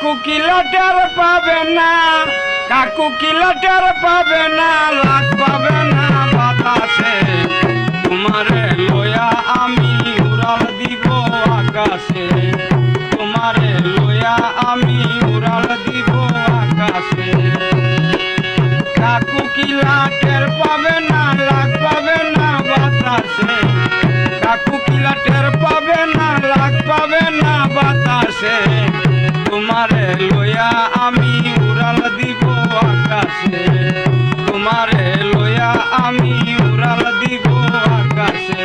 কাকু কিলা টের পাবে না, কাকু কিলা টের পাবে না, লাখ পাবে না বাতাসে। তোমারে লয়া আমি উড়াল দিব আকাশে, তোমারে লয়া আমি উড়াল দিব আকাশে। কাকু কিলা টের পাবে না, লাখ পাবে না বাতাসে, কাকু কিলা টের পাবে না, লাখ পাবে না বাতাসে। তোমারে লয়া আমি উড়াল দিব আকাশে, তোমারে লয়া আমি উড়াল দিব আকাশে।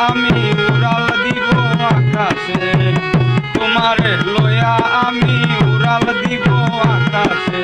আমি উড়াল দিব আকাশে, তোমারে লয়া আমি উড়াল দিব আকাশে।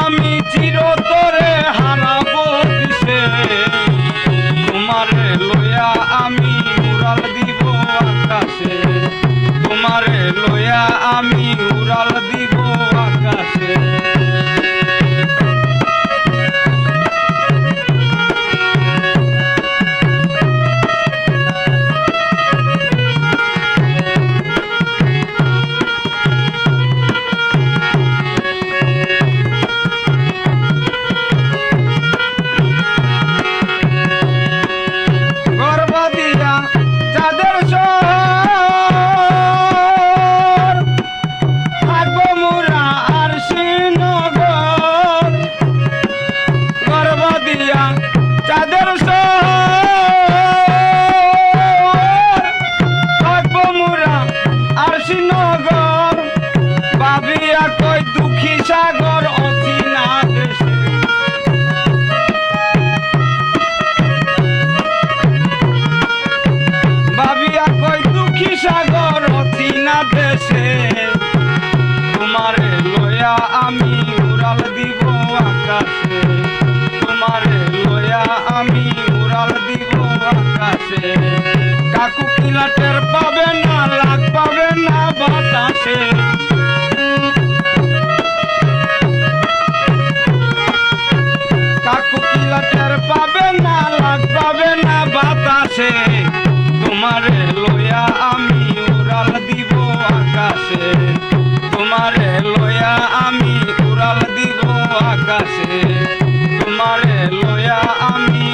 আমি চিরতরে হারাবো দিশে, তোমারে লয়া আমি উড়াল দিব আকাশে, তোমারে লয়া আমি উড়াল দিব আকাশে। সাগর অচিনা দেশে, ভাবিয়া কই দুঃখী সাগর অচিনা দেশে। তোমারে লয়া আমি উড়াল দিব আকাশে, তোমারে লয়া আমি উড়াল দিব আকাশে। কাকু কিলা টের পাবে না, লাখ পাবে না বাতাসে, টের পাবে না, লাখ পাবে না বাতাসে। তোমারে লয়া আমি উড়াল দিব আকাশে, তোমারে লয়া আমি উড়াল দিব আকাশে, তোমারে লয়া আমি